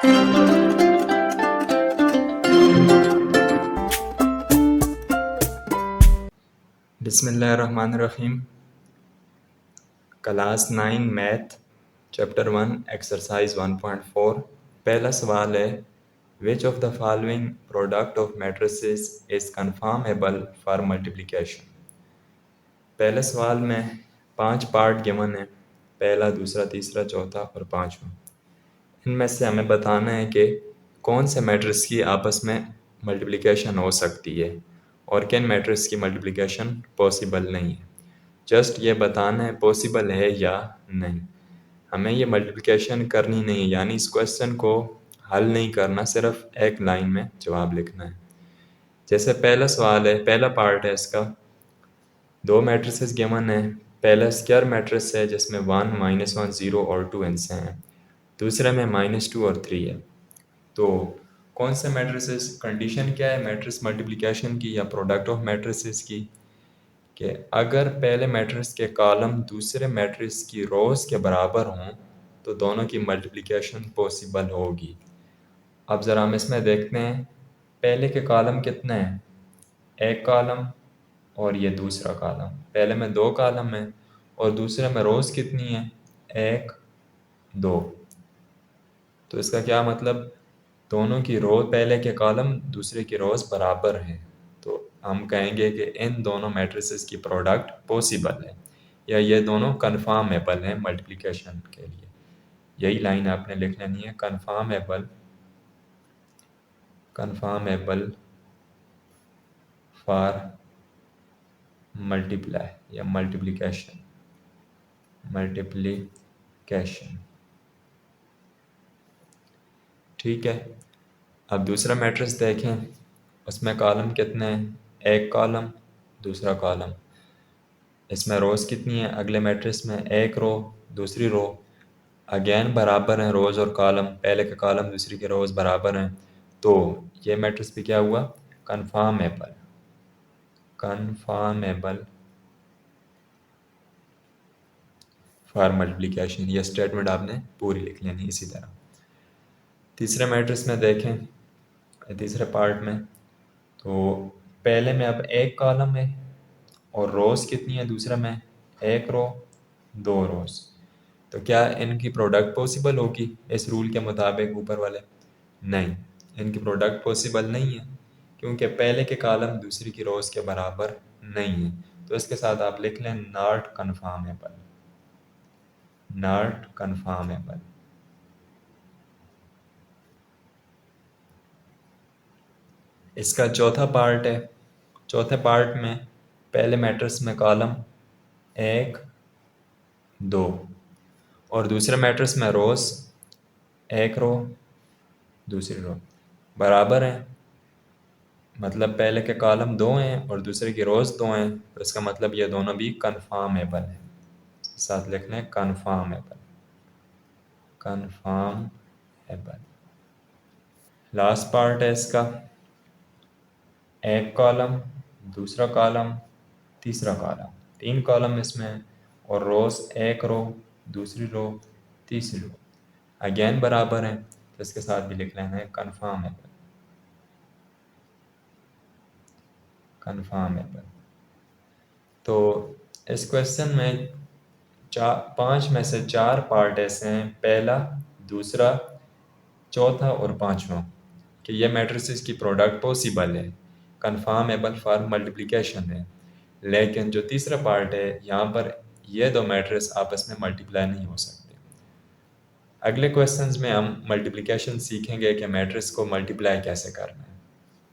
बिस्मिल्लाहिर्रहमानिर्रहीम। Class 9 math chapter 1 exercise 1.4। पहला सवाल है, which of the following product of matrices is conformable for multiplication. पहले सवाल में 5 पार्ट गिवन है, पहला, दूसरा, तीसरा, चौथा और पाँचवा। इनमें से हमें बताना है कि कौन से मैट्रिक्स की आपस में मल्टीप्लिकेशन हो सकती है और किन मैट्रिक्स की मल्टीप्लिकेशन पॉसिबल नहीं है। जस्ट ये बताना है पॉसिबल है या नहीं। हमें ये मल्टीप्लिकेशन करनी नहीं है, यानी इस क्वेश्चन को हल नहीं करना, सिर्फ एक लाइन में जवाब लिखना है। जैसे पहला सवाल है, पहला पार्ट है इसका, दो मैट्रिसेस गिवन है। पहला स्क्वायर मैट्रिक्स है जिसमें 1, -1, 0 और 2 हिस्से हैं। दूसरे में -2 और 3 है। तो कौन से मैट्रिसेस, कंडीशन क्या है मैट्रिक्स मल्टीप्लिकेशन की या प्रोडक्ट ऑफ मैट्रिसेस की, कि अगर पहले मैट्रिक्स के कॉलम दूसरे मैट्रिक्स की रोज़ के बराबर हों तो दोनों की मल्टीप्लिकेशन पॉसिबल होगी। अब ज़रा हम इसमें देखते हैं, पहले के कॉलम कितने हैं, एक कॉलम और ये दूसरा कॉलम। पहले में 2 कॉलम है और दूसरे में रोज़ कितनी है, 1, 2। तो इसका क्या मतलब, दोनों की रो, पहले के कॉलम दूसरे की रोज़ बराबर हैं, तो हम कहेंगे कि इन दोनों मैट्रिसेस की प्रोडक्ट पॉसिबल है या ये दोनों कन्फर्मेबल हैं मल्टीप्लिकेशन के लिए। यही लाइन आपने लिख लेनी है, कन्फर्मेबल, कन्फर्मेबल फॉर मल्टीप्लाई या मल्टीप्लिकेशन, मल्टीप्लिकेशन। ठीक है। अब दूसरा मैट्रिक्स देखें, उसमें कॉलम कितने हैं, एक कॉलम, दूसरा कॉलम। इसमें रोज़ कितनी है, अगले मैट्रिक्स में एक रो, दूसरी रो। अगेन बराबर हैं रोज़ और कॉलम, पहले के कॉलम दूसरी के रोज़ बराबर हैं, तो ये मैट्रिक्स भी क्या हुआ, कन्फर्मेबल, कन्फर्मेबल फॉर मल्टीप्लिकेशन। ये स्टेटमेंट आपने पूरी लिख लेनी इसी तरह। तीसरे मैट्रिक्स में देखें, तीसरे पार्ट में, तो पहले में अब एक कॉलम है और रोज़ कितनी है, दूसरे में एक रो, 2 रोज़। तो क्या इनकी प्रोडक्ट पॉसिबल होगी इस रूल के मुताबिक ऊपर वाले? नहीं, इनकी प्रोडक्ट पॉसिबल नहीं है, क्योंकि पहले के कॉलम दूसरी की रोज़ के बराबर नहीं है। तो इसके साथ आप लिख लें नॉट कन्फर्मेबल, नॉट कन्फर्मेबल। इसका चौथा पार्ट है, चौथे पार्ट में पहले मैट्रिक्स में कॉलम 1, 2 और दूसरे मैट्रिक्स में रोज़ एक रो, दूसरी रो बराबर हैं। मतलब पहले के कॉलम 2 हैं और दूसरे की रोज़ 2 हैं, तो इसका मतलब ये दोनों भी कन्फर्मेबल हैं। साथ लिख लें कन्फर्मेबल, कन्फर्मेबल। लास्ट पार्ट है इसका, एक कॉलम, दूसरा कॉलम, तीसरा कॉलम, 3 कॉलम इसमें है और रोज़ एक रो, दूसरी रो, तीसरी रो अगेन बराबर हैं, तो इसके साथ भी लिख लेना है कन्फर्मेबल, कन्फर्मेबल। तो इस क्वेश्चन में 5 में से 4 पार्ट ऐसे हैं, पहला, दूसरा, चौथा और पाँचवा, कि ये मैट्रिसेस की प्रोडक्ट पॉसिबल है, कन्फर्मेबल फॉर मल्टीप्लिकेशन है। लेकिन जो तीसरा पार्ट है, यहाँ पर ये दो मैट्रिक्स आपस में मल्टीप्लाई नहीं हो सकते। अगले क्वेश्चंस में हम मल्टीप्लिकेशन सीखेंगे कि मैट्रिक्स को मल्टीप्लाई कैसे करना है।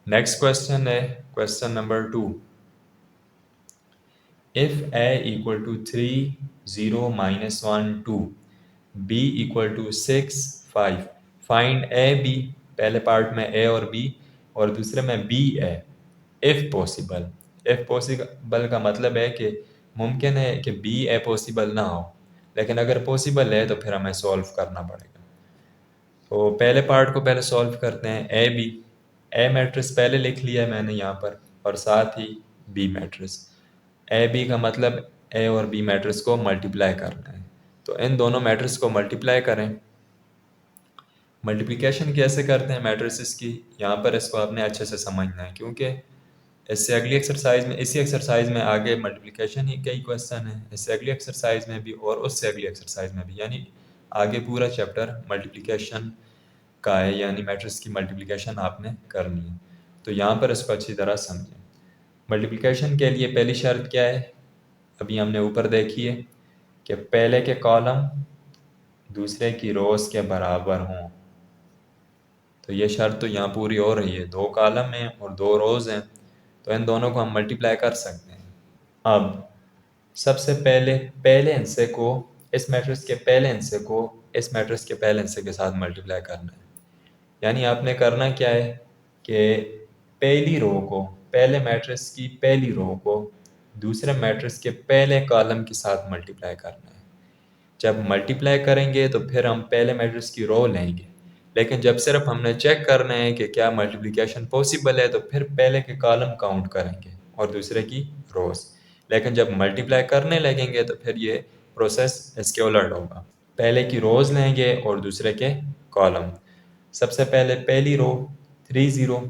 नेक्स्ट क्वेश्चन है question number 2। If a equal to 3, 0, -1, 2, b equal to 6, 5, find a b। पहले पार्ट में a और b और दूसरे में b a। if possible, if possible का मतलब है कि मुमकिन है कि b a पॉसिबल ना हो, लेकिन अगर पॉसिबल है तो फिर हमें सॉल्व करना पड़ेगा। तो पहले पार्ट को पहले सॉल्व करते हैं, ए बी। ए मैट्रिक्स पहले लिख लिया है मैंने यहाँ पर, और साथ ही बी मैट्रिक्स। ए बी का मतलब ए और बी मैट्रिक्स को मल्टीप्लाई करना है, तो इन दोनों मैट्रिक्स को मल्टीप्लाई करें। मल्टीप्लिकेशन कैसे करते हैं मैट्रिसेस की, यहाँ पर इसको आपने अच्छे से समझना है, क्योंकि इससे अगली एक्सरसाइज में, इसी एक्सरसाइज में आगे मल्टीप्लिकेशन ही कई क्वेश्चन है, इससे अगली एक्सरसाइज में भी और उससे अगली एक्सरसाइज में भी, यानी आगे पूरा चैप्टर मल्टीप्लिकेशन का है, यानी मैट्रिक्स की मल्टीप्लिकेशन आपने करनी है। तो यहाँ पर इसको अच्छी तरह समझें। मल्टीप्लिकेशन के लिए पहली शर्त क्या है, अभी हमने ऊपर देखी है कि पहले के कॉलम दूसरे की रोज के बराबर हों। तो ये शर्त तो यहाँ पूरी हो रही है, दो कॉलम हैं और दो रोज हैं, तो इन दोनों को हम मल्टीप्लाई कर सकते हैं। अब सबसे पहले पहले हिस्से को, इस मैट्रिक्स के पहले हिस्से को इस मैट्रिक्स के पहले हिस्से के साथ मल्टीप्लाई करना है। यानी आपने करना क्या है कि पहली रो को, पहले मैट्रिक्स की पहली रो को दूसरे मैट्रिक्स के पहले कॉलम के साथ मल्टीप्लाई करना है। जब मल्टीप्लाई करेंगे तो फिर हम पहले मैट्रिक्स की रो लेंगे, लेकिन जब सिर्फ हमने चेक करना है कि क्या मल्टीप्लिकेशन पॉसिबल है तो फिर पहले के कॉलम काउंट करेंगे और दूसरे की रोज। लेकिन जब मल्टीप्लाई करने लगेंगे तो फिर ये प्रोसेस इसके उलट होगा, पहले की रोज लेंगे और दूसरे के कॉलम। सबसे पहले पहली रो 30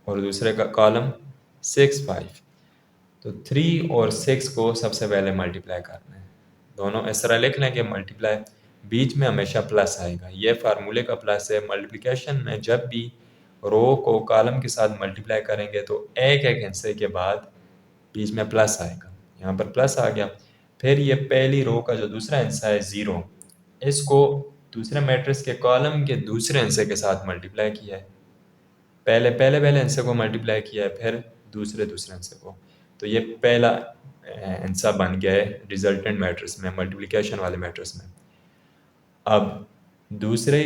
और दूसरे का कॉलम 65, तो 3 और 6 को सबसे पहले मल्टीप्लाई करना है। दोनों इस तरह लिख लें कि मल्टीप्लाई, बीच में हमेशा प्लस आएगा, ये फार्मूले का प्लस है। मल्टीप्लिकेशन में जब भी रो को कॉलम के साथ मल्टीप्लाई करेंगे तो एक एक हिस्से के बाद बीच में प्लस आएगा, यहाँ पर प्लस आ गया। फिर ये पहली रो का जो दूसरा हिस्सा है 0, इसको दूसरे मैट्रिक्स के कॉलम के दूसरे हिस्से के साथ मल्टीप्लाई किया है, पहले पहले पहले हिस्से को मल्टीप्लाई किया है, फिर दूसरे दूसरे हिस्से को। तो ये पहला हिस्सा बन गया है रिजल्टेंट मैट्रिक्स में, मल्टीप्लिकेशन वाले मैट्रिक्स में। अब दूसरे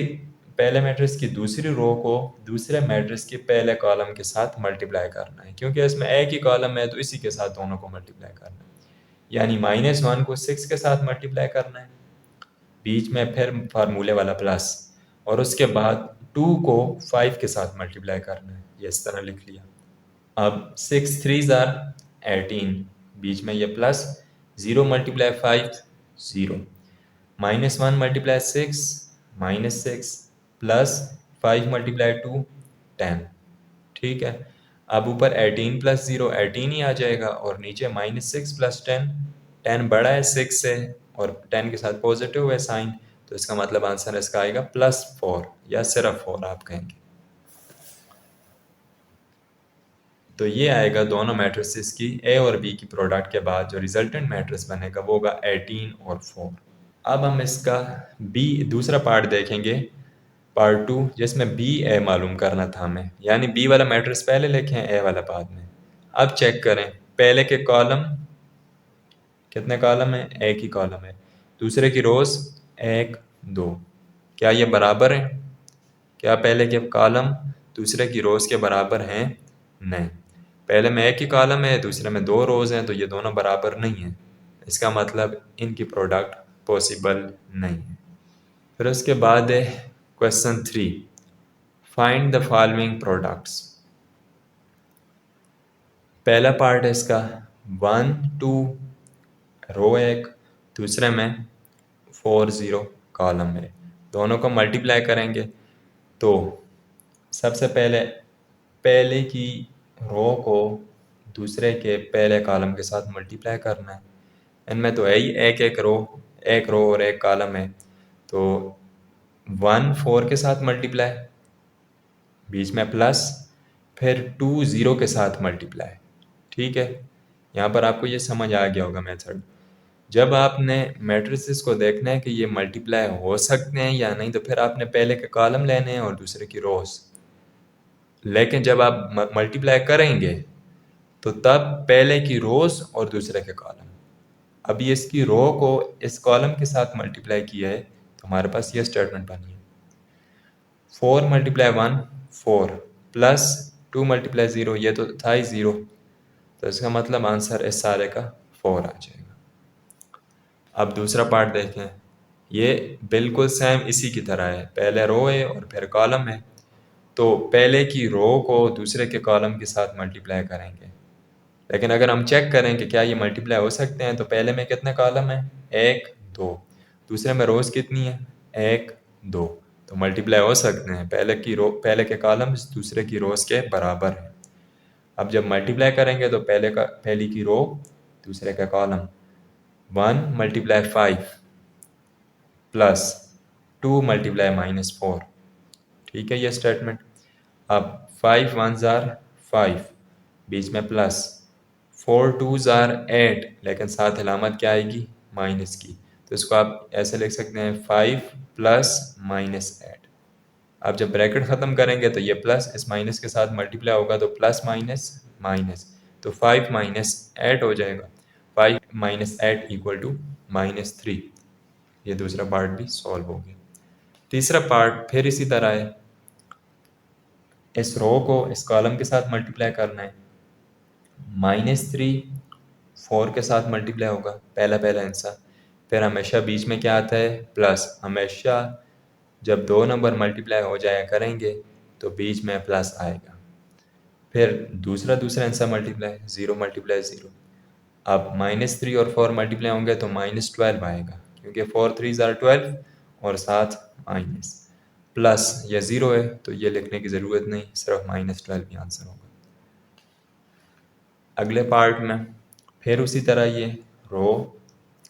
पहले मैट्रिक्स की दूसरी रो को दूसरे मैट्रिक्स के पहले कॉलम के साथ मल्टीप्लाई करना है, क्योंकि इसमें एक ही कॉलम है तो इसी के साथ दोनों को मल्टीप्लाई करना है। यानी -1 को 6 के साथ मल्टीप्लाई करना है, बीच में फिर फार्मूले वाला प्लस, और उसके बाद 2 को 5 के साथ मल्टीप्लाई करना है, ये इस तरह लिख लिया। अब 6 3s आर 18, बीच में ये plus, 0 multiply 5 0, -1 multiply 6 -6, plus 5 multiply 2 10। ठीक है, अब ऊपर 18 + 0 18 ही आ जाएगा, और नीचे -6 + 10, 10 बड़ा है 6 से और 10 के साथ पॉजिटिव है साइन, तो इसका मतलब आंसर इसका आएगा +4 या सिर्फ 4 आप कहेंगे। तो ये आएगा दोनों मैट्रिसेस की ए और बी की प्रोडक्ट के बाद जो रिजल्टेंट मैट्रिक्स बनेगा वो होगा 18 और 4। अब हम इसका बी दूसरा पार्ट देखेंगे, पार्ट 2, जिसमें बी ए मालूम करना था हमें, यानी बी वाला मैट्रिक्स पहले लिखें, ए वाला बाद में। अब चेक करें, पहले के कॉलम कितने कॉलम है, एक ही कॉलम है, दूसरे की रोज 1 2, क्या ये बराबर है? क्या पहले के कॉलम दूसरे की रोज के बराबर हैं? नहीं, पहले में एक ही कॉलम है, दूसरे में 2 रोज हैं, तो ये दोनों बराबर नहीं है, इसका मतलब इनकी प्रोडक्ट पॉसिबल नहीं है। फिर उसके बाद है question 3, find the following products. पहला पार्ट है इसका 1 2 रो 1, दूसरे में 4 0 कॉलम है, दोनों को मल्टीप्लाई करेंगे। तो सबसे पहले पहले की रो को दूसरे के पहले कॉलम के साथ मल्टीप्लाई करना है, इनमें तो है ही एक रो और एक कॉलम है, तो 1 4 के साथ मल्टीप्लाई, बीच में प्लस, फिर 2 0 के साथ मल्टीप्लाई। ठीक है, यहाँ पर आपको ये समझ आ गया होगा मेथड। जब आपने मैट्रिसेस को देखना है कि ये मल्टीप्लाई हो सकते हैं या नहीं, तो फिर आपने पहले के कॉलम लेने हैं और दूसरे की रोज। लेकिन जब आप मल्टीप्लाई करेंगे तो तब पहले की रोज और दूसरे के कॉलम। अभी इसकी रो को इस कॉलम के साथ मल्टीप्लाई किया है, तो हमारे पास ये स्टेटमेंट बनी है, 4 × 1 4 प्लस 2 × 0, ये तो था ही 0, तो इसका मतलब आंसर इस सारे का 4 आ जाएगा। अब दूसरा पार्ट देखें, ये बिल्कुल सेम इसी की तरह है, पहले रो है और फिर कॉलम है, तो पहले की रो को दूसरे के कॉलम के साथ मल्टीप्लाई करेंगे। लेकिन अगर हम चेक करें कि क्या ये मल्टीप्लाई हो सकते हैं, तो पहले में कितने कॉलम है, 1 2, दूसरे में रोज कितनी है, 1 2, तो मल्टीप्लाई हो सकते हैं, पहले के कॉलम्स दूसरे की रोज के बराबर है। अब जब मल्टीप्लाई करेंगे तो पहली की रो दूसरे का कॉलम, 1 मल्टीप्लाई 5 प्लस 2 मल्टीप्लाई -4। ठीक है ये स्टेटमेंट। अब 5 1 जार 5, बीच में प्लस, 4 2 जार 8, लेकिन साथ अलामत क्या आएगी, माइनस की। तो इसको आप ऐसे लिख सकते हैं 5 प्लस -8। अब जब ब्रैकेट ख़त्म करेंगे तो ये प्लस इस माइनस के साथ मल्टीप्लाई होगा तो प्लस माइनस माइनस, तो 5 -8 हो जाएगा। 5 -8 इक्वल टू -3। ये दूसरा पार्ट भी सॉल्व हो गया। तीसरा पार्ट फिर इसी तरह है, इस रो को इस कॉलम के साथ मल्टीप्लाई करना है। -3 4 के साथ मल्टीप्लाई होगा, पहला पहला आंसर। फिर हमेशा बीच में क्या आता है, प्लस। हमेशा जब दो नंबर मल्टीप्लाई हो जाया करेंगे तो बीच में प्लस आएगा। फिर दूसरा आंसर मल्टीप्लाई, 0 मल्टीप्लाई 0। अब -3 और 4 मल्टीप्लाई होंगे तो -12 आएगा, क्योंकि 4 3 ज़ार 12 और साथ माइनस, प्लस या 0 है तो ये लिखने की ज़रूरत नहीं, सिर्फ -12 ही आंसर होगा। अगले पार्ट में फिर उसी तरह ये रो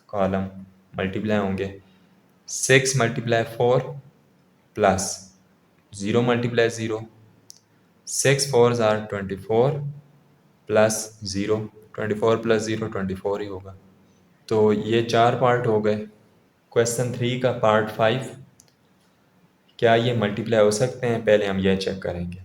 कॉलम मल्टीप्लाई होंगे। 6 मल्टीप्लाई 4 प्लस 0 मल्टीप्लाई 0, 6 4 ज़ार 24 प्लस 0, 24 प्लस 0 24 ही होगा। तो ये 4 पार्ट हो गए। क्वेश्चन 3 का पार्ट 5, क्या ये मल्टीप्लाई हो सकते हैं, पहले हम यह चेक करेंगे।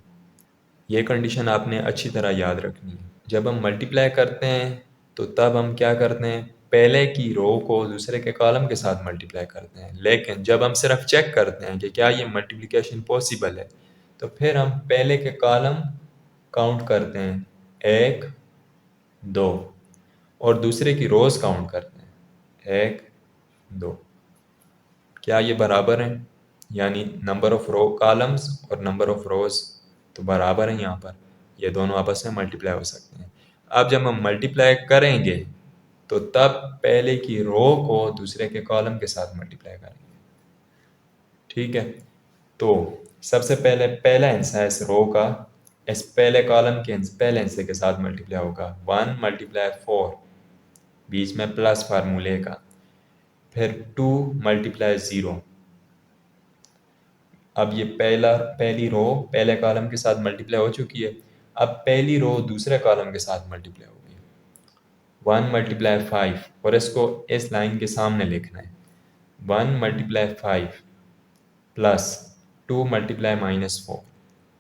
ये कंडीशन आपने अच्छी तरह याद रखनी है। जब हम मल्टीप्लाई करते हैं तो तब हम क्या करते हैं, पहले की रो को दूसरे के कॉलम के साथ मल्टीप्लाई करते हैं। लेकिन जब हम सिर्फ चेक करते हैं कि क्या ये मल्टीप्लिकेशन पॉसिबल है, तो फिर हम पहले के कॉलम काउंट करते हैं, 1 2, और दूसरे की रोज काउंट करते हैं, 1 2। क्या ये बराबर हैं, यानी नंबर ऑफ रो कॉलम्स और नंबर ऑफ रोज तो बराबर हैं यहाँ पर, ये दोनों आपस में मल्टीप्लाई हो सकते हैं। अब जब हम मल्टीप्लाई करेंगे तो तब पहले की रो को दूसरे के कॉलम के साथ मल्टीप्लाई करेंगे। ठीक है, तो सबसे पहले पहला आंसर इस रो का इस पहले कॉलम के पहले आंसर के साथ मल्टीप्लाई होगा, 1 मल्टीप्लाई 4, बीच में प्लस फार्मूले का। फिर 2 मल्टीप्लाई 0। अब ये पहली रो पहले कॉलम के साथ मल्टीप्लाई हो चुकी है। अब पहली रो दूसरे कॉलम के साथ मल्टीप्लाई होगी, 1 मल्टीप्लाई 5, और इसको इस लाइन के सामने लिखना है, 1 मल्टीप्लाई 5 प्लस 2 मल्टीप्लाई -4।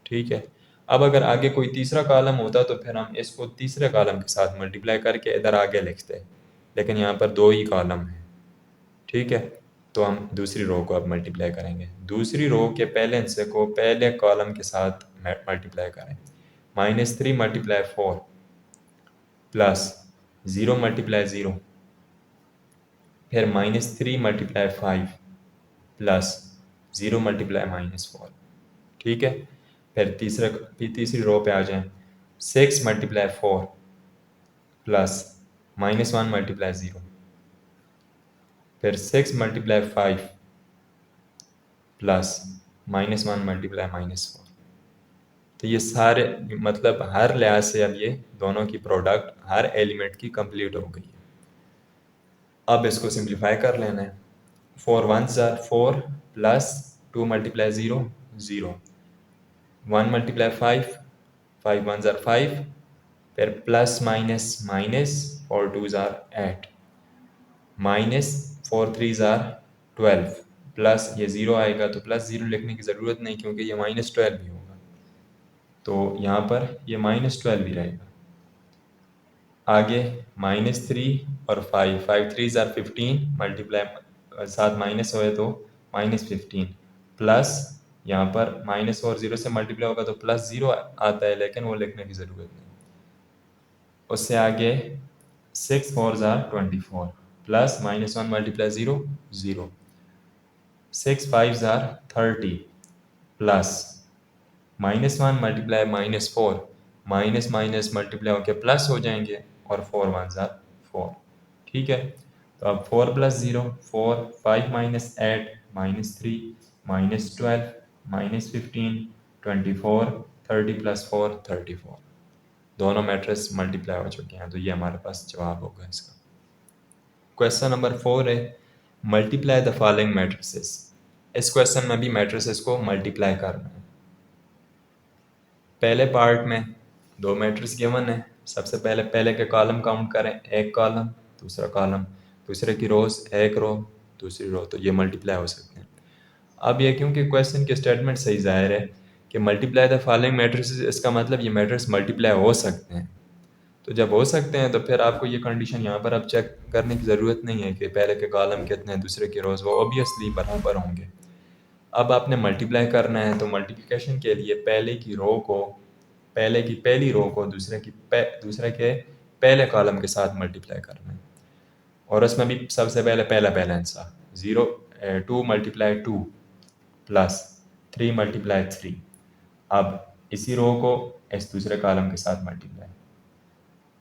ठीक है, अब अगर आगे कोई तीसरा कॉलम होता तो फिर हम इसको तीसरे कॉलम के साथ मल्टीप्लाई करके इधर आगे लिखते, लेकिन यहाँ पर दो ही कॉलम है। ठीक है, तो हम दूसरी रो को अब मल्टीप्लाई करेंगे। दूसरी रो के पहले हिस्से को पहले कॉलम के साथ मल्टीप्लाई करें, -3 मल्टीप्लाई 4 प्लस 0 मल्टीप्लाई 0, फिर -3 मल्टीप्लाई 5 प्लस 0 मल्टीप्लाई -4। ठीक है, फिर तीसरी रो पे आ जाएं, 6 मल्टीप्लाई 4 प्लस -1 मल्टीप्लाई 0, फिर 6 मल्टीप्लाई 5 प्लस -1 मल्टीप्लाई -4। तो ये सारे मतलब हर लिहाज से अब ये दोनों की प्रोडक्ट हर एलिमेंट की कंप्लीट हो गई है। अब इसको सिंप्लीफाई कर लेना है, 4 1 ज़ार 4 प्लस 2 मल्टीप्लाई 0 0, 1 मल्टीप्लाई 5 5 1 ज़ार 5, फिर प्लस माइनस माइनस, और 2 ज़ार 8, माइनस 4 3 ज़ार 12, प्लस ये 0 आएगा तो प्लस 0 लिखने की ज़रूरत नहीं क्योंकि ये -12 भी होगा, तो यहाँ पर ये -12 भी रहेगा। आगे -3 और 5 5 3 ज़ार 15, मल्टीप्लाई साथ माइनस होए तो -15, प्लस यहाँ पर माइनस और 0 से मल्टीप्लाई होगा तो प्लस 0 आता है, लेकिन वो लिखने की ज़रूरत नहीं। उससे आगे 6 4 ज़ार 24 प्लस -1 मल्टीप्लाई 0 0, 6 5 ज़ार 30 plus -1 multiply -4, minus minus multiply होकर प्लस हो जाएंगे, और 4 1 ज़ार 4। ठीक है, तो अब 4 प्लस 0 4, 5 -8 -3, -12, -15, 24, 30 + 4 34। दोनों मैट्रिक्स मल्टीप्लाई हो चुके हैं, तो ये हमारे पास जवाब होगा इसका। क्वेश्चन नंबर 4 है मल्टीप्लाई द फॉलोइंग मैट्रिसेस। इस क्वेश्चन में भी मैट्रिसेस को मल्टीप्लाई करना है। पहले पार्ट में दो मैट्रिक्स गिवन है। सबसे पहले के कॉलम काउंट करें, एक कॉलम दूसरा कॉलम, दूसरे की रोज एक रो दूसरी रो, तो ये मल्टीप्लाई हो सकते हैं। अब ये क्योंकि क्वेश्चन की स्टेटमेंट सही जाहिर है कि मल्टीप्लाई द फॉलोइंग मैट्रिसेस, इसका मतलब ये मैट्रिक्स मल्टीप्लाई हो सकते हैं। तो जब हो सकते हैं तो फिर आपको ये कंडीशन यहाँ पर अब चेक करने की ज़रूरत नहीं है कि पहले के कॉलम कितने हैं दूसरे के रोज़, वो ऑब्वियसली बराबर होंगे। अब आपने मल्टीप्लाई करना है तो मल्टीप्लिकेशन के लिए पहले की पहली रो को दूसरे के पहले कॉलम के साथ मल्टीप्लाई करना है। और उसमें भी सबसे पहला बैलेंस था 2 × 2 प्लस 3 × 3। अब इसी रो को इस दूसरे कॉलम के साथ मल्टीप्लाई,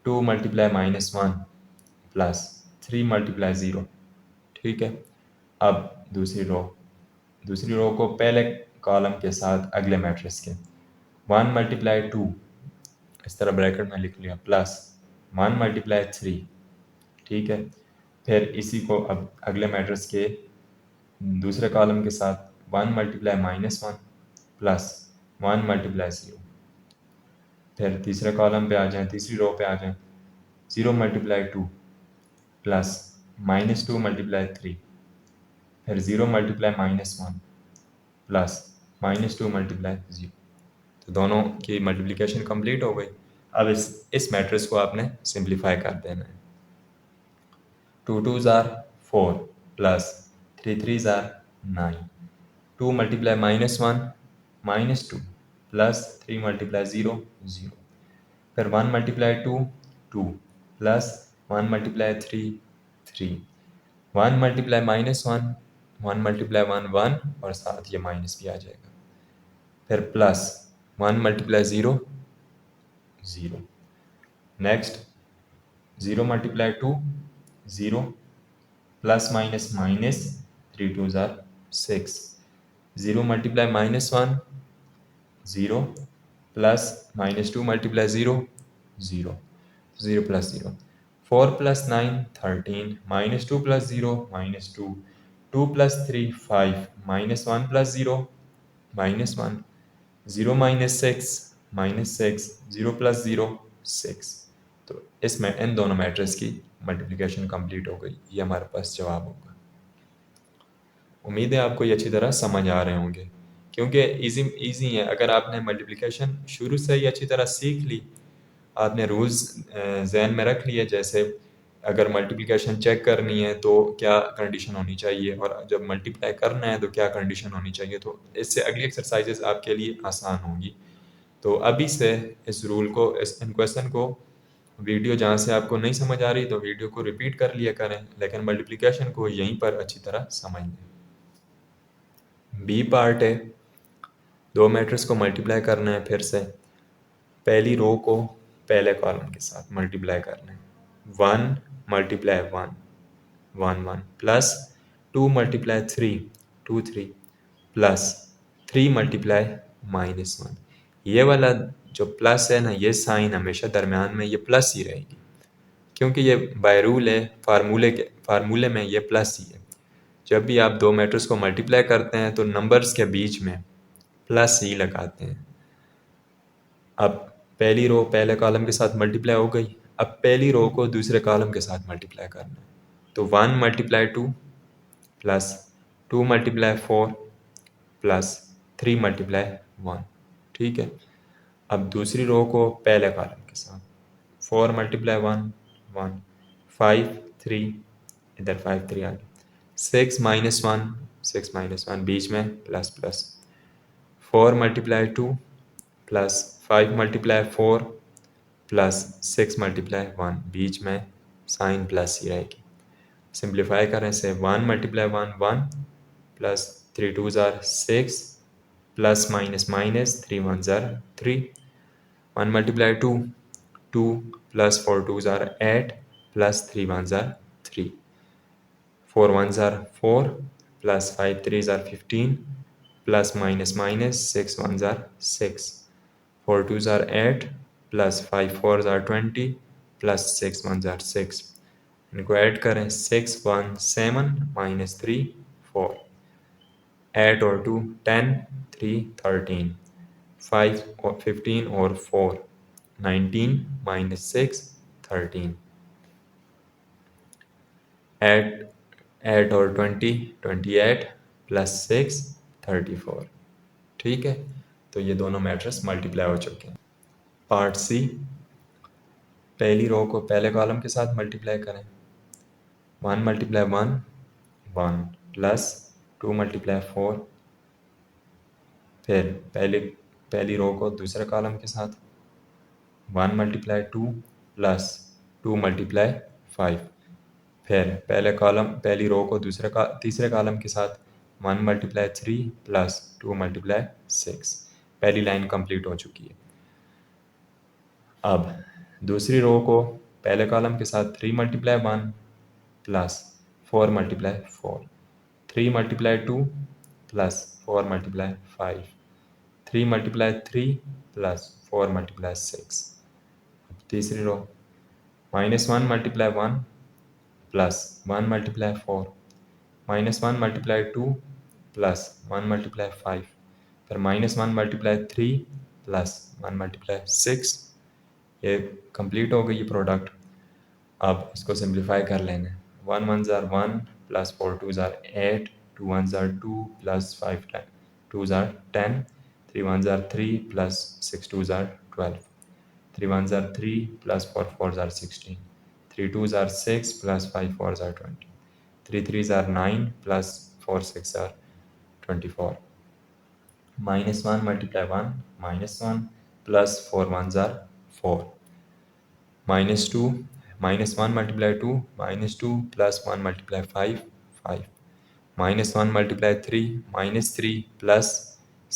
2 × -1 प्लस 3 × 0। ठीक है। अब दूसरी रो को पहले कॉलम के साथ अगले मैट्रिक्स के 1 × 2, इस तरह ब्रैकेट में लिख लिया, प्लस 1 × 3। ठीक है। फिर इसी को अब अगले मैट्रिक्स के दूसरे कॉलम के साथ 1 × -1 प्लस 1 × 0। फिर तीसरे कॉलम पे आ जाएं, तीसरी रो पे आ जाएं, 0 × 2 प्लस -2 × 3। फिर 0 × -1 प्लस -2 × 0। तो दोनों की मल्टीप्लिकेशन कंप्लीट हो गई। अब इस मैट्रिक्स को आपने सिंप्लीफाई कर देना है। 2 2s are 4 plus 3 3s are 9। 2 × -1 -2 plus 3 × 0 0। फिर 1 × 2 2 प्लस 1 × 3 3। 1 × -1 1 × 1 1 और साथ ये माइनस भी आ जाएगा। फिर plus 1 × 0 0। Next 0 × 2 0 plus minus minus 3 2s are 6। 0 × -1 0 plus -2 × 0 0 0 plus 0। 4 + 9 13 -2 + 0 -2 2 + 3 5 -1 + 0 -1 0 -6 -6 0 + 0 6। तो इसमें इन दोनों मैट्रिक्स की मल्टीप्लिकेशन कंप्लीट हो गई। ये हमारे पास जवाब होगा। उम्मीद है आपको ये अच्छी तरह समझ आ रहे होंगे, क्योंकि इजी है। अगर आपने मल्टीप्लिकेशन शुरू से ही अच्छी तरह सीख ली, आपने रूल्स जहन में रख लिए, जैसे अगर मल्टीप्लिकेशन चेक करनी है तो क्या कंडीशन होनी चाहिए, और जब मल्टीप्लाई करना है तो क्या कंडीशन होनी चाहिए, तो इससे अगली एक्सरसाइजेस आपके लिए आसान होंगी। तो अभी से इस रूल को, इन क्वेश्चन को, वीडियो जहाँ से आपको नहीं समझ आ रही तो वीडियो को रिपीट कर लिया करें, लेकिन मल्टीप्लिकेशन को यहीं पर अच्छी तरह समझ लें। बी पार्ट है, दो मैट्रिक्स को मल्टीप्लाई करना है। फिर से पहली रो को पहले कॉलम के साथ मल्टीप्लाई करना है। 1 × 1 1 1 प्लस 2 × 3 2 3 प्लस 3 × -1। ये वाला जो प्लस है ना, ये साइन हमेशा दरमियान में ये प्लस ही रहेगी, क्योंकि ये बाय रूल है, फार्मूले में ये प्लस ही है। जब भी आप दो मैट्रिक्स को मल्टीप्लाई करते हैं तो नंबर्स के बीच में प्लस ही लगाते हैं। अब पहली रो पहले कॉलम के साथ मल्टीप्लाई हो गई। अब पहली रो को दूसरे कॉलम के साथ मल्टीप्लाई करना है, तो 1 × 2 प्लस 2 × 4 प्लस 3 × 1। ठीक है। अब दूसरी रो को पहले कॉलम के साथ 4 × 1 1 5 3, इधर 5 3 आ गया, 6 -1 6 -1 बीच में प्लस प्लस, 4 × 2 प्लस 5 × 4 प्लस 6 × 1 बीच में साइन प्लस ही रहेगी। सिंप्लीफाई करें से 1 × 1 1 plus 3 2s are 6 plus minus minus 3 1s are 3। 1 × 2 2 plus 4 2s are 8 plus 3 1s are 3। 4 1s are 4 plus 5 3s are 15 plus minus minus, 6 ones are 6, 4 twos are 8, plus 5 fours are 20, plus 6 ones are 6. इनको add करें, 6 1 7 minus 3 4, 8 और 2 10, 3 13, 5 और 15 और 4 19 minus 6 13, 8 और 20 28 plus 6 34. ठीक है, तो ये दोनों मैट्रिक्स मल्टीप्लाई हो चुके हैं। पार्ट सी, पहली रो को पहले कॉलम के साथ मल्टीप्लाई करें। 1 मल्टीप्लाई 1 1 प्लस 2 मल्टीप्लाई 4, फिर पहली रो को दूसरे कॉलम के साथ 1 मल्टीप्लाई 2 प्लस 2 मल्टीप्लाई 5, फिर पहली रो को तीसरे कॉलम के साथ 1 मल्टीप्लाई 3 प्लस 2 मल्टीप्लाई 6। पहली लाइन कंप्लीट हो चुकी है। अब दूसरी रो को पहले कॉलम के साथ 3 multiply 1 plus 4 multiply 4, 3 multiply 2 plus 4 multiply 5, 3 multiply 3 plus 4 multiply 6। तीसरी रो -1 multiply 1 plus 1 multiply 4, -1 multiply 2 plus 1 multiply 5, फिर -1 मल्टीप्लाई 3 प्लस 1 मल्टीप्लाई 6। ये कंप्लीट हो गई ये प्रोडक्ट। अब इसको सिंप्लीफाई कर लेना। 1 1s are 1 plus 4 2s are 8, 2 1s are 2 plus 5 2s are 10, 3 1s are 3 plus 6 2s are 12, 3 1s are 3 plus 4 4s are 16, 3 2s are 6 plus 5 4s are 20, 3 3s are 9 plus 4 6 are 24, -1 multiply 1 -1 plus 4 1s are 4, -2 -1 multiply 2 -2 plus 1 multiply 5 5, -1 multiply 3 -3 plus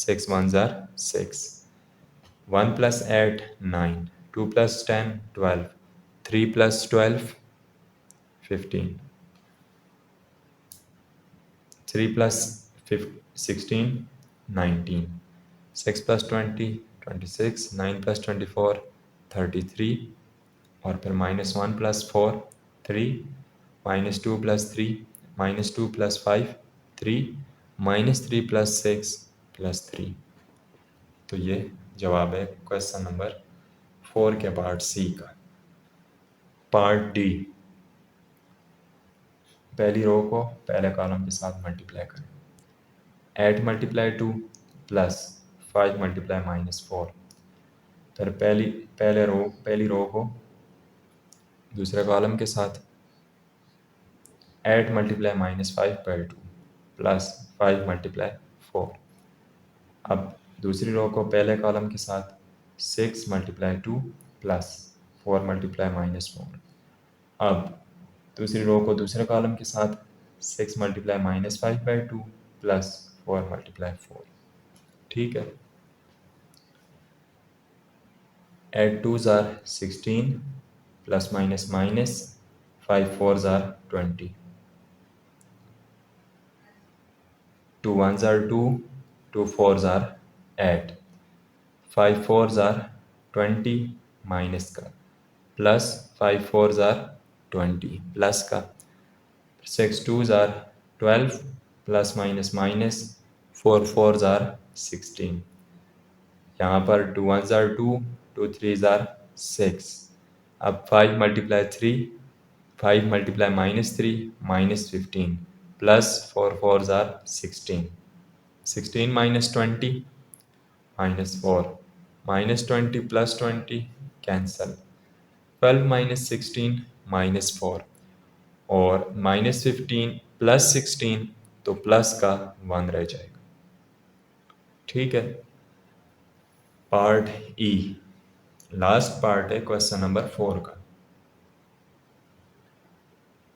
6 1s are 6, 1 plus 8 9, 2 plus 10 12, 3 plus 12 15, 3 plus 16 19, 6 plus 20 26, 9 plus 24 33, और फिर -1 plus 4 3, -2 plus 3 -2 plus 5 3, -3 plus 6 plus 3। तो ये जवाब है question number 4 के part सी का। Part D, पहली रो को पहले कॉलम के साथ मल्टीप्लाई करें। 8 मल्टीप्लाई 2 प्लस 5 मल्टीप्लाई -4, फिर पहली रो को दूसरे कॉलम के साथ 8 मल्टीप्लाई -5/2 प्लस 5 मल्टीप्लाई 4। अब दूसरी रो को पहले कॉलम के साथ 6 मल्टीप्लाई 2 प्लस 4 मल्टीप्लाई -4। अब दूसरी रो को दूसरे कॉलम के साथ 6 मल्टीप्लाई -5/2 प्लस 4 मल्टीप्लाई 4। ठीक है, 8 2s are 16 plus minus minus 5 4s are 20, 2 1s are 2, 2 4s are 8, 5 4s are 20 minus का प्लस 5 4s are 20 प्लस का 6 2s are 12 plus minus minus 4 4s are 16। यहाँ पर 2 1s are 2, 2 3s are 6। अब 5 multiply 3, 5 multiply -3 -15 plus 4 4s are 16, 16 minus 20 minus 4, minus 20 plus 20 cancel, 12 minus 16 minus 4 और -15 plus 16 तो plus का 1 रह जाएगा। ठीक है, पार्ट ई, लास्ट पार्ट है क्वेश्चन नंबर 4 का।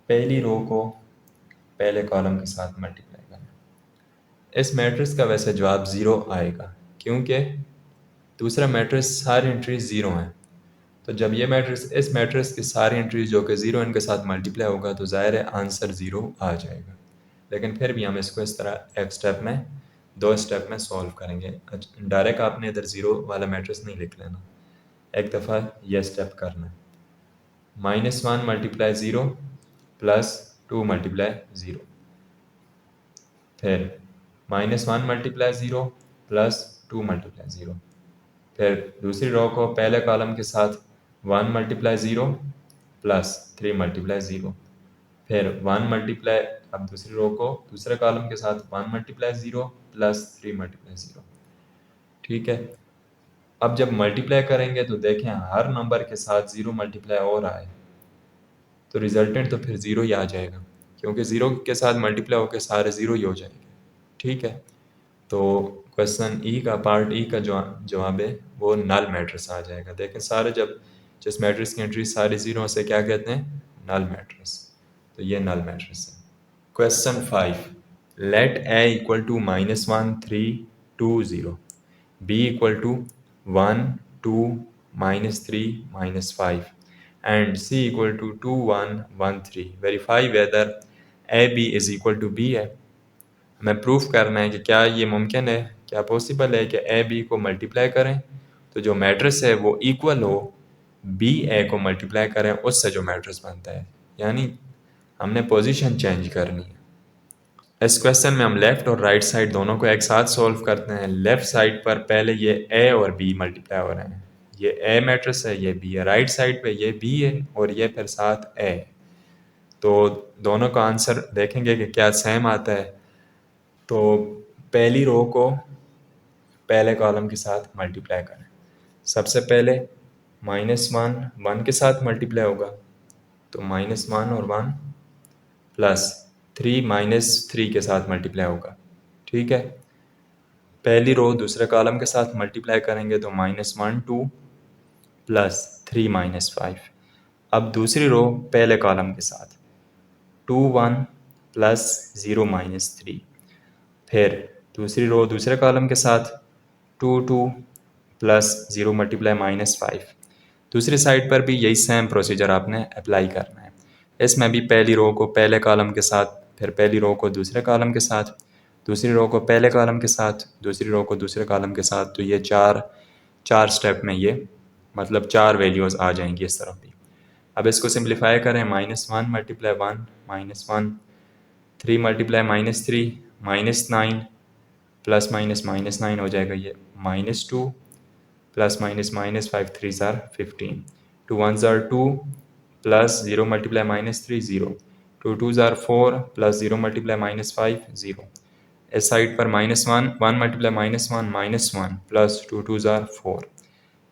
पहली रो को पहले कॉलम के साथ मल्टीप्लाई करना। इस मैट्रिक्स का वैसे जवाब 0 आएगा क्योंकि दूसरा मैट्रिक्स सारी एंट्रीज 0 हैं। तो जब ये मैट्रिक्स इस मैट्रिक्स की सारी एंट्रीज जो कि 0 इनके साथ मल्टीप्लाई होगा तो ज़ाहिर है आंसर 0 आ जाएगा। लेकिन फिर भी हम इसको इस तरह एक स्टेप में दो स्टेप में सॉल्व करेंगे। डायरेक्ट आपने इधर ज़ीरो वाला मैट्रिक्स नहीं लिख लेना, एक दफ़ा ये स्टेप करना है। -1 multiply zero plus 2 multiply zero, फिर -1 multiply zero plus 2 multiply zero, फिर दूसरी रो को पहले कॉलम के साथ 1 multiply zero plus 3 multiply zero, फिर 1 मल्टीप्लाई, अब दूसरी रो को दूसरे कॉलम के साथ 1 multiply zero plus 3 multiply zero. ठीक है, अब जब मल्टीप्लाई करेंगे तो देखें हर नंबर के साथ ज़ीरो मल्टीप्लाई हो रहा है, तो रिजल्टेंट तो फिर ज़ीरो ही आ जाएगा, क्योंकि ज़ीरो के साथ मल्टीप्लाई होकर सारे ज़ीरो ही हो जाएंगे। ठीक है, तो क्वेश्चन ई का पार्ट ई का जो जवाब है वो नल मैट्रिक्स आ जाएगा। देखें सारे जब जिस मैट्रिक्स की एंट्री सारी ज़ीरो से क्या कहते हैं, नल मैट्रिक्स, तो ये नल मैट्रिक्स है। Question 5, let A equal to -1 3 2 0, B equal to 1 2 -3 -5 and C equal to 2 1 1 3। Verify whether A B is equal to B है। हमें प्रूफ करना है कि क्या ये मुमकिन है, क्या पॉसिबल है कि ए बी को मल्टीप्लाई करें तो जो मैट्रिक्स है वो इक्वल हो बी ए को मल्टीप्लाई करें उससे जो मैट्रिक्स बनता है, यानी हमने पोजीशन चेंज करनी है। इस क्वेश्चन में हम लेफ़्ट और राइट साइड दोनों को एक साथ सॉल्व करते हैं। लेफ़्ट साइड पर पहले ये ए और बी मल्टीप्लाई हो रहे हैं, ये ए मैट्रिक्स है, ये बी है। राइट साइड पे ये बी है और ये फिर साथ ए, तो दोनों का आंसर देखेंगे कि क्या सेम आता है। तो पहली रो को पहले कॉलम के साथ मल्टीप्लाई करें। सबसे पहले -1 1 के साथ मल्टीप्लाई होगा, तो -1 और 1 प्लस 3 -3 के साथ मल्टीप्लाई होगा। ठीक है, पहली रो दूसरे कॉलम के साथ मल्टीप्लाई करेंगे तो -1 2 प्लस 3 -5। अब दूसरी रो पहले कॉलम के साथ 2 1 प्लस 0 -3, फिर दूसरी रो दूसरे कॉलम के साथ 2 2 प्लस 0 मल्टीप्लाई -5। दूसरी साइड पर भी यही सेम प्रोसीजर आपने अप्लाई करना है। इसमें भी पहली रो को पहले कॉलम के साथ, फिर पहली रो को दूसरे कॉलम के साथ, दूसरी रो को पहले कॉलम के साथ, दूसरी रो को दूसरे कॉलम के साथ, तो ये चार स्टेप में ये मतलब 4 वैल्यूज़ आ जाएंगी इस तरफ भी। अब इसको सिंप्लीफाई करें, -1 मल्टीप्लाई 1 -1, 3 मल्टीप्लाई -3 -9 प्लस -9 हो जाएगा, ये -2 प्लस -5 3 ज़ार 15, 2 1 ज़ार 2 प्लस 0 मल्टीप्लाई -3 0, 2 2 ज़ार 4 प्लस 0 मल्टीप्लाई -5 0। इस साइड पर -1 1 मल्टीप्लाई -1 प्लस 2 2 ज़ार 4,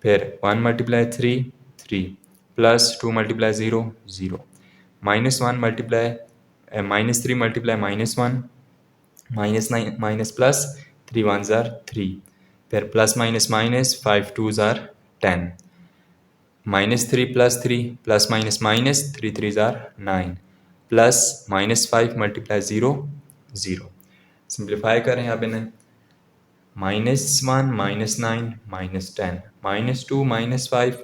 फिर 1 multiply 3 3 plus 2 multiply 0 0, -1 multiply -3 multiply -1 -9 minus plus 3 1 ज़ार 3, फिर प्लस माइनस माइनस 5 2 ज़ार 10, -3 प्लस 3 प्लस माइनस 3 3 ज़ार 9 प्लस -5 मल्टीप्लाई 0 0। सिंप्लीफाई करें अब इन्हें, -1 -9 -10 -2 -5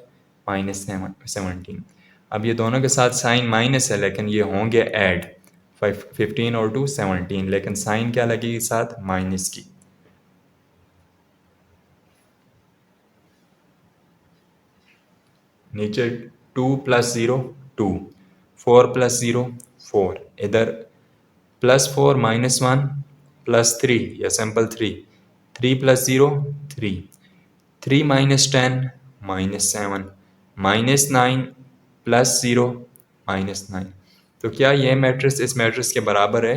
-17। अब ये दोनों के साथ साइन माइनस है लेकिन ये होंगे ऐड, 15 और 2 17, लेकिन साइन क्या लगेगी साथ, माइनस की। नीचे 2 प्लस 0 2, 4 प्लस 0 4, इधर +4 -1 प्लस 3 या सिंपल 3, 3 प्लस 0 3, 3 -10 -7, -9 प्लस 0 -9। तो क्या ये मैट्रिक्स इस मैट्रिक्स के बराबर है?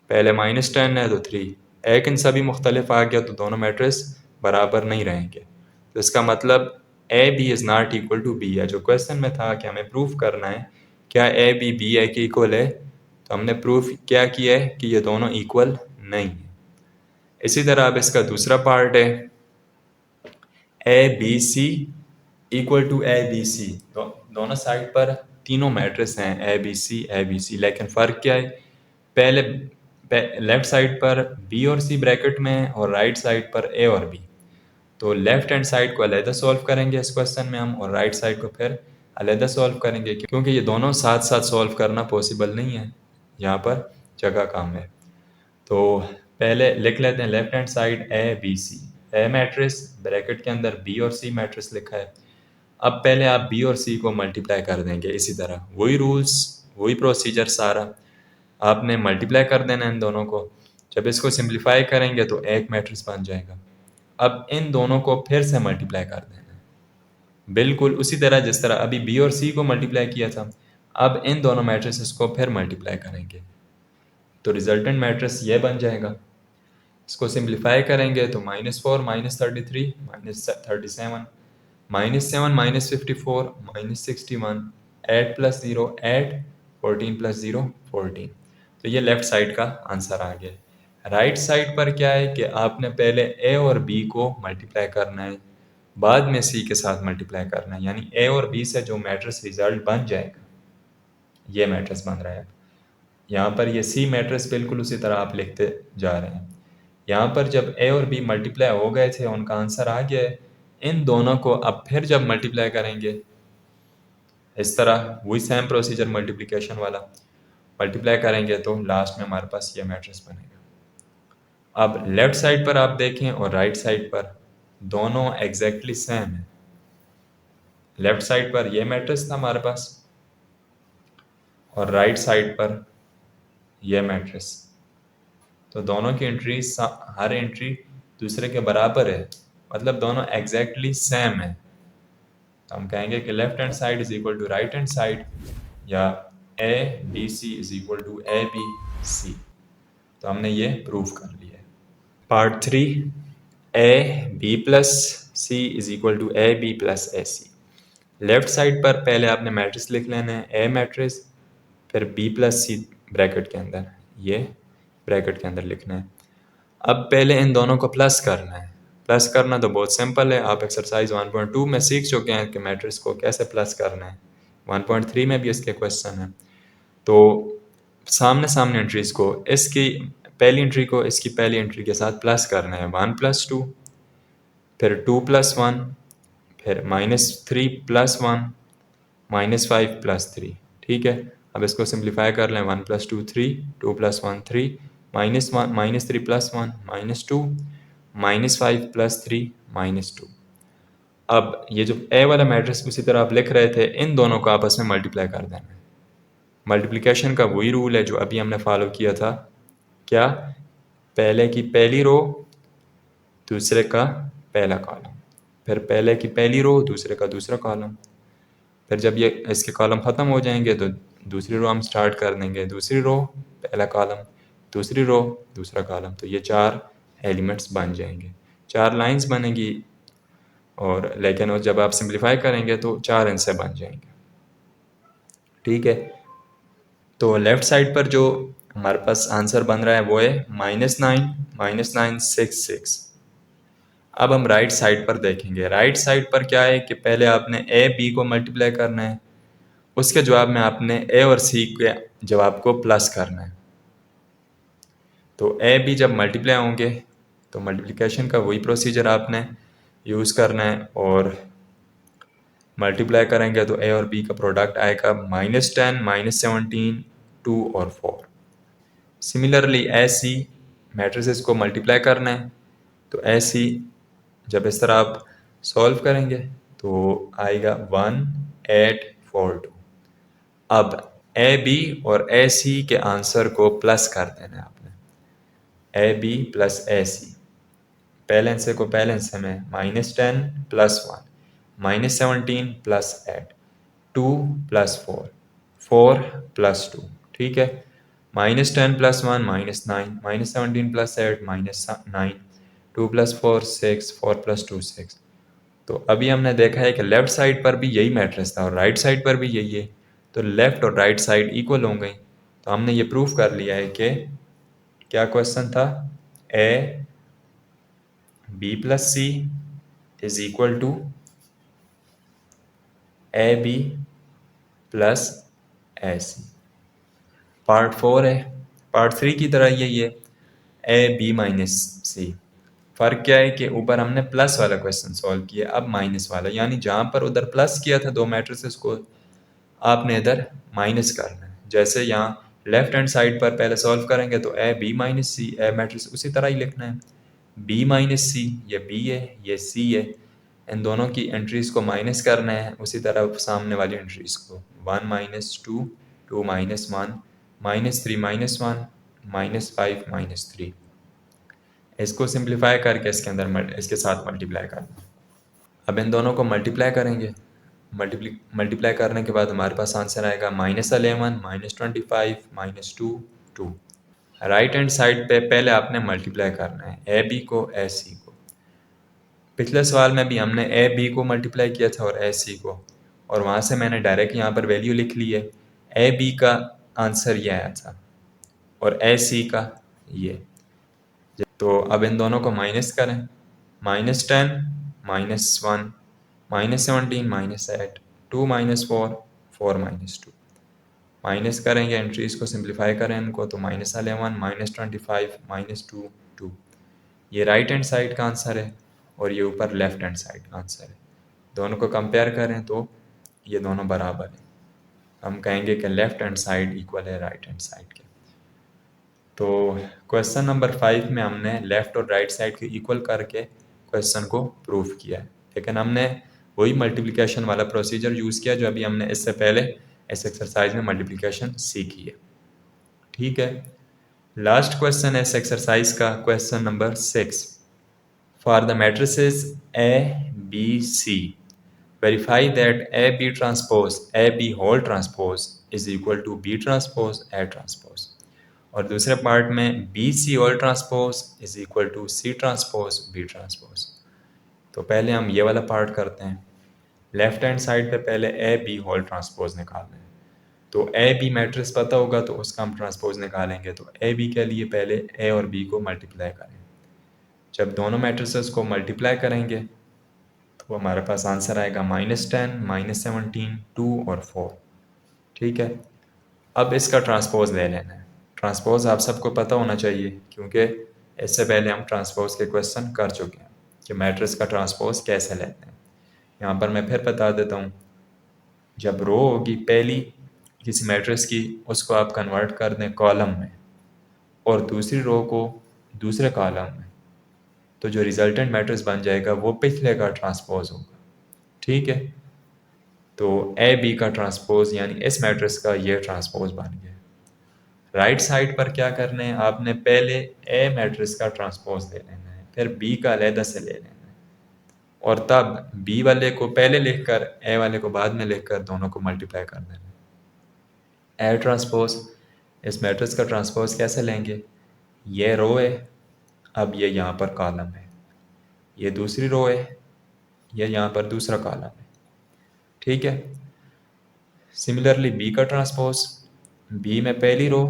पहले -10 है तो 3, एक इन सभी मुख्तलिफ आ गया तो दोनों मैट्रिक्स बराबर नहीं रहेंगे। तो इसका मतलब A B is not equal to B है। जो क्वेश्चन में था कि हमें प्रूफ करना है क्या ए बी ए के इक्वल है, तो हमने प्रूफ क्या किया है कि ये दोनों इक्वल नहीं है। इसी तरह अब इसका दूसरा पार्ट है A B C equal to A B C. दोनों साइड पर तीनों मैट्रिक्स हैं ए बी सी, लेकिन फ़र्क क्या है, पहले लेफ्ट साइड पर बी और सी ब्रैकेट में और राइट साइड पर ए और बी। तो लेफ्ट हैंड साइड को अलहदा सॉल्व करेंगे इस क्वेश्चन में हम, और राइट साइड को फिर अलहदा सॉल्व करेंगे, क्योंकि ये दोनों साथ साथ सॉल्व करना पॉसिबल नहीं है, यहाँ पर जगह कम है। तो पहले लिख लेते हैं left hand side A B C, A matrix bracket के अंदर बी और सी मैट्रिक्स लिखा है। अब पहले आप बी और सी को मल्टीप्लाई कर देंगे, इसी तरह वही रूल्स वही प्रोसीजर सारा आपने मल्टीप्लाई कर देना इन दोनों को। जब इसको सिंप्लीफाई करेंगे तो एक मैट्रिक्स बन जाएगा। अब इन दोनों को फिर से मल्टीप्लाई कर देना है, बिल्कुल उसी तरह जिस तरह अभी बी और सी को मल्टीप्लाई किया था। अब इन दोनों मैट्रिक्स को फिर मल्टीप्लाई करेंगे तो रिजल्टेंट मैट्रिक्स ये बन जाएगा। इसको सिंप्लीफाई करेंगे तो -4 -33 -37 -7 -54 -61 8 + 0 8 14 + 0 14। तो ये लेफ्ट साइड का आंसर आ गया। राइट साइड पर क्या है कि आपने पहले ए और बी को मल्टीप्लाई करना है, बाद में सी के साथ मल्टीप्लाई करना है, यानी ए और बी से जो मैट्रिक्स रिजल्ट बन जाएगा ये मैट्रिक्स बन रहा है। यहाँ पर ये सी मैट्रिक्स बिल्कुल उसी तरह आप लिखते जा रहे हैं। यहाँ पर जब ए और बी मल्टीप्लाई हो गए थे, उनका आंसर आ गया है। इन दोनों को अब फिर जब मल्टीप्लाई करेंगे इस तरह वही सेम प्रोसीजर मल्टीप्लिकेशन वाला मल्टीप्लाई करेंगे तो लास्ट में हमारे पास ये मैट्रिक्स बनेगा। अब लेफ्ट साइड पर आप देखें और राइट साइड पर दोनों एग्जैक्टली सेम है। लेफ्ट साइड पर ये मैट्रिक्स था हमारे पास और राइट साइड पर ये मैट्रिक्स, तो दोनों की एंट्री हर एंट्री दूसरे के बराबर है, मतलब दोनों एग्जैक्टली सेम है। तो हम कहेंगे कि left hand side is equal to right hand side, या A B C is equal to A B C. तो हमने ये प्रूव कर लिया है। Part 3, A B plus C is equal to A B plus A C. Left side पर पहले आपने मैट्रिक्स लिख लेना है, ए मैट्रिक्स, फिर बी प्लस सी ब्रैकेट के अंदर, ये ब्रैकेट के अंदर लिखना है। अब पहले इन दोनों को प्लस करना है। प्लस करना तो बहुत सिंपल है, आप एक्सरसाइज 1.2 में सीख चुके हैं कि मैट्रिक्स को कैसे प्लस करना है। 1.3 में भी इसके क्वेश्चन हैं। तो सामने सामने एंट्रीज को इसकी पहली एंट्री को इसकी पहली एंट्री के साथ प्लस करना है, 1 + 2, फिर 2 + 1, फिर -3 + 1, -5 + 3। ठीक है, अब इसको सिंप्लीफाई कर लें, 1 + 2 3, 2 + 1 3, -1 -3 + 1 -2, -5 + 3 -2। अब ये जो ए वाला मैट्रिक्स उसी तरह आप लिख रहे थे, इन दोनों को आपस में मल्टीप्लाई कर देना है। मल्टीप्लिकेशन का वही रूल है जो अभी हमने फॉलो किया था। क्या? पहले की पहली रो दूसरे का पहला कॉलम, फिर पहले की पहली रो दूसरे का दूसरा कॉलम, फिर जब ये इसके कॉलम ख़त्म हो जाएंगे तो दूसरी रो हम स्टार्ट कर देंगे, दूसरी रो पहला कॉलम, दूसरी रो दूसरा कॉलम। तो ये 4 एलिमेंट्स बन जाएंगे, 4 लाइंस बनेगी। और लेकिन जब आप सिंप्लीफाई करेंगे तो 4 इनसे बन जाएंगे। ठीक है, तो लेफ़्ट साइड पर जो हमारे पास आंसर बन रहा है वो है -9 -9 6 6। अब हम राइट साइड पर देखेंगे। राइट साइड पर क्या है कि पहले आपने ए बी को मल्टीप्लाई करना है, उसके जवाब में आपने ए और सी के जवाब को प्लस करना है। तो ए बी जब मल्टीप्लाई होंगे तो मल्टीप्लिकेशन का वही प्रोसीजर आपने यूज़ करना है, और मल्टीप्लाई करेंगे तो ए और बी का प्रोडक्ट आएगा -10 -17 2 और 4। सिमिलरली ए सी मैट्रिसेस को मल्टीप्लाई करना है, तो ए सी जब इस तरह आप सॉल्व करेंगे तो आएगा 1 8 4 2। अब ए बी और ए सी के आंसर को प्लस कर देना है आपने, ए बी प्लस ए सी। पहले हिस्से को पहले हिस्से में -10 + 1 -17 + 8 2 + 4 4 + 2। ठीक है, -10 + 1 -9 -17 + 8 -9 2 + 4 6 4 + 2 6। तो अभी हमने देखा है कि लेफ्ट साइड पर भी यही मैट्रिक्स था और राइट साइड पर भी यही है, तो लेफ्ट और राइट साइड इक्वल हो गई। तो हमने ये प्रूफ कर लिया है कि क्या क्वेश्चन था, A B plus C is equal to A B plus A C. Part 4 है। पार्ट 3 की तरह यही है, ए बी माइनस सी। फ़र्क क्या है कि ऊपर हमने प्लस वाला क्वेश्चन सॉल्व किया, अब माइनस वाला, यानी जहाँ पर उधर प्लस किया था दो मैट्रिसेस को, आपने इधर माइनस करना है। जैसे यहाँ लेफ्ट हैंड साइड पर पहले सॉल्व करेंगे तो A B minus C, A matrix उसी तरह ही लिखना है, बी माइनस सी, ये बी है ये सी है, इन दोनों की एंट्रीज को माइनस करना है, उसी तरह सामने वाली एंट्रीज को, 1 minus two, 2 minus 1, minus 3 minus 1, minus 5 minus 3। इसको सिंप्लीफाई करके इसके अंदर इसके साथ मल्टीप्लाई करना। अब इन दोनों को मल्टीप्लाई करेंगे, मल्टीप्लाई करने के बाद हमारे पास आंसर आएगा -11 -25 -2 2। राइट हैंड साइड पे पहले आपने मल्टीप्लाई करना है ए बी को ए सी को। पिछले सवाल में भी हमने ए बी को मल्टीप्लाई किया था और ए सी को, और वहाँ से मैंने डायरेक्ट यहाँ पर वैल्यू लिख ली है, ए बी का आंसर ये आया था और ए सी का ये। तो अब इन दोनों को माइनस करें, -10 -1 -17 -8, 2 -4 4 -2। माइनस करेंगे, एंट्रीज को सिंप्लीफाई करें इनको, तो -11 -25 -2 2। ये राइट हैंड साइड का आंसर है और ये ऊपर लेफ्ट हैंड साइड का आंसर है। दोनों को कंपेयर करें तो ये दोनों बराबर हैं, हम कहेंगे कि लेफ्ट हैंड साइड इक्वल है राइट हैंड साइड के। तो क्वेश्चन नंबर 5 में हमने लेफ़्ट और राइट साइड के इक्वल करके क्वेश्चन को प्रूव किया है, लेकिन हमने वही मल्टीप्लिकेशन वाला प्रोसीजर यूज़ किया जो अभी हमने इससे पहले इस एक्सरसाइज में मल्टीप्लिकेशन सीखी है। ठीक है, लास्ट क्वेश्चन है इस एक्सरसाइज का, question number 6। For the matrices A B C verify that A B transpose A B whole transpose is equal to B transpose A transpose. और दूसरे पार्ट में B C whole transpose is equal to C transpose B transpose. तो पहले हम ये वाला part करते हैं। लेफ्ट हैंड साइड पे पहले ए बी होल ट्रांसपोज निकालना है, तो ए बी मैट्रिक्स पता होगा तो उसका हम ट्रांसपोज निकालेंगे। तो ए बी के लिए पहले ए और बी को मल्टीप्लाई करें, जब दोनों मैट्रिसेस को मल्टीप्लाई करेंगे तो हमारे पास आंसर आएगा -10 -17 2 और 4। ठीक है, अब इसका ट्रांसपोज ले लेना है। ट्रांसपोज आप सबको पता होना चाहिए क्योंकि इससे पहले हम ट्रांसपोज के क्वेश्चन कर चुके हैं कि मैट्रिक्स का ट्रांसपोज कैसे लेते हैं। यहाँ पर मैं फिर बता देता हूँ, जब रो होगी पहली किसी मैट्रिक्स की, उसको आप कन्वर्ट कर दें कॉलम में और दूसरी रो को दूसरे कॉलम में, तो जो रिजल्टेंट मैट्रिक्स बन जाएगा वो पिछले का ट्रांसपोज होगा। ठीक है, तो ए बी का ट्रांसपोज यानी इस मैट्रिक्स का ये ट्रांसपोज बन गया। राइट साइड पर क्या करना है, आपने पहले ए मैट्रिक्स का ट्रांसपोज ले लेना है, फिर बी का अलहदा से ले लेना है, और तब बी वाले को पहले लिखकर ए वाले को बाद में लिखकर दोनों को मल्टीप्लाई कर देना है। ए ट्रांसपोज, इस मैट्रिक्स का ट्रांसपोज कैसे लेंगे, ये रो है, अब ये यहाँ पर कॉलम है, ये दूसरी रो है, ये यहाँ पर दूसरा कॉलम है। ठीक है, सिमिलरली बी का ट्रांसपोज, बी में पहली रो,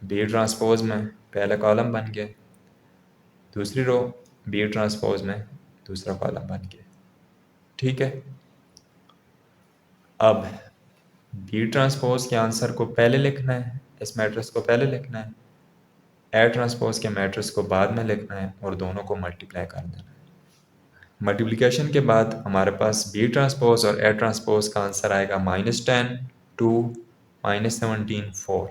बी ट्रांसपोज में पहला कॉलम बन गया, दूसरी रो बी ट्रांसपोज में दूसरा कॉलम बन गया। ठीक है, अब बी ट्रांसपोज के आंसर को पहले लिखना है, इस मैट्रिक्स को पहले लिखना है, ए ट्रांसपोज के मैट्रिक्स को बाद में लिखना है और दोनों को मल्टीप्लाई कर देना है। मल्टीप्लिकेशन के बाद हमारे पास बी ट्रांसपोज और ए ट्रांसपोज का आंसर आएगा -10 2 -17 4।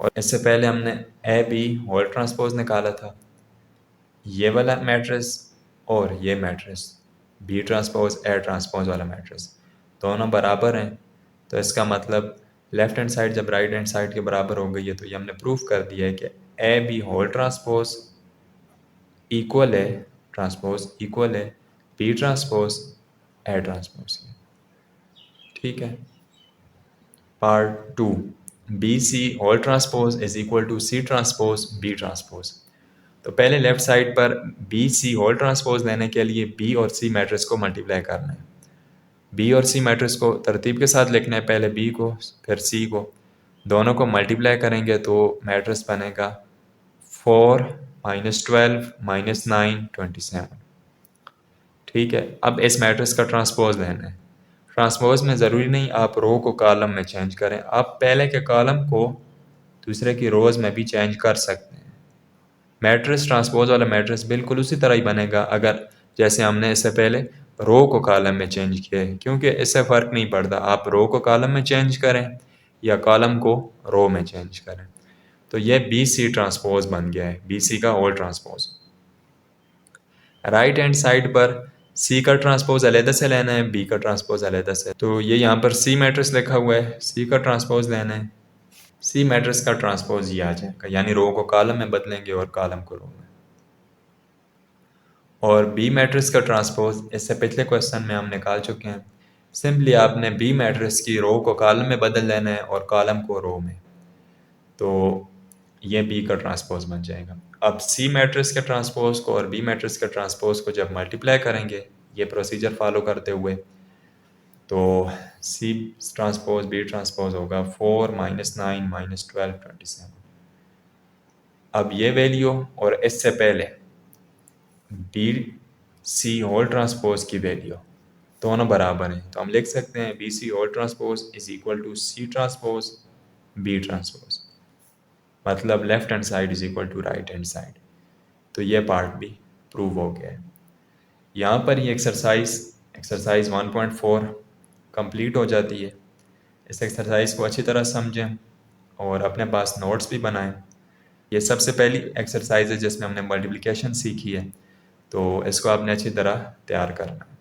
और इससे पहले हमने ए बी होल ट्रांसपोज निकाला था, ये वाला मैट्रिक्स और ये matrix B transpose A transpose वाला मैट्रिक्स दोनों बराबर हैं, तो इसका मतलब लेफ्ट हैंड साइड जब राइट हैंड साइड के बराबर हो गई है तो ये हमने प्रूफ कर दिया है कि A B whole transpose equal है, ट्रांसपोज इक्वल है बी ट्रांसपोज ए ट्रांसपोज के। ठीक है, part 2, B C whole transpose is equal to C transpose B transpose. तो पहले लेफ्ट साइड पर बी सी होल ट्रांसपोज लेने के लिए बी और सी मैट्रिक्स को मल्टीप्लाई करना है। बी और सी मैट्रिक्स को तरतीब के साथ लिखना है, पहले बी को फिर सी को, दोनों को मल्टीप्लाई करेंगे तो मैट्रिक्स बनेगा 4 -12 -9 27। ठीक है, अब इस मैट्रिक्स का ट्रांसपोज लेना है। ट्रांसपोज में ज़रूरी नहीं आप रो को कॉलम में चेंज करें, आप पहले के कॉलम को दूसरे की रोज़ में भी चेंज कर सकते हैं। मैट्रिक्स ट्रांसपोज वाला मैट्रिक्स बिल्कुल उसी तरह ही बनेगा अगर जैसे हमने इससे पहले रो को कॉलम में चेंज किया है, क्योंकि इससे फ़र्क नहीं पड़ता, आप रो को कॉलम में चेंज करें या कॉलम को रो में चेंज करें। तो ये बी सी ट्रांसपोज बन गया है, बी सी का whole transpose. Right hand side पर सी का ट्रांसपोज अलहदा से लेना है, बी का ट्रांसपोज अलहदा से। तो ये यहाँ पर सी मैट्रिक्स लिखा हुआ है, सी का ट्रांसपोज लेना है। सी मैट्रिक्स का ट्रांसपोज ये आ जाएगा, यानी रो को कॉलम में बदलेंगे और कॉलम को रो में। और बी मैट्रिक्स का ट्रांसपोज इससे पिछले क्वेश्चन में हम निकाल चुके हैं। सिंपली आपने बी मैट्रिक्स की रो को कॉलम में बदल लेना है और कॉलम को रो में। तो ये बी का ट्रांसपोज बन जाएगा। अब सी मैट्रिक्स के ट्रांसपोज को और बी मैट्रिक्स के ट्रांसपोज को जब मल्टीप्लाई करेंगे ये प्रोसीजर फॉलो करते हुए, तो सी ट्रांसपोज बी ट्रांसपोज होगा 4 - 9 - 12 27। अब ये वैल्यू और इससे पहले बी सी होल ट्रांसपोज की वैल्यू दोनों बराबर हैं, तो हम लिख सकते हैं B C whole transpose is equal to C transpose B transpose, मतलब left hand side is equal to right hand side. तो ये पार्ट भी प्रूव हो गया है। यहाँ पर ये एक्सरसाइज 1.4 कंप्लीट हो जाती है। इस एक्सरसाइज को अच्छी तरह समझें और अपने पास नोट्स भी बनाएं। ये सबसे पहली एक्सरसाइज है जिसमें हमने मल्टीप्लिकेशन सीखी है, तो इसको आपने अच्छी तरह तैयार करना है।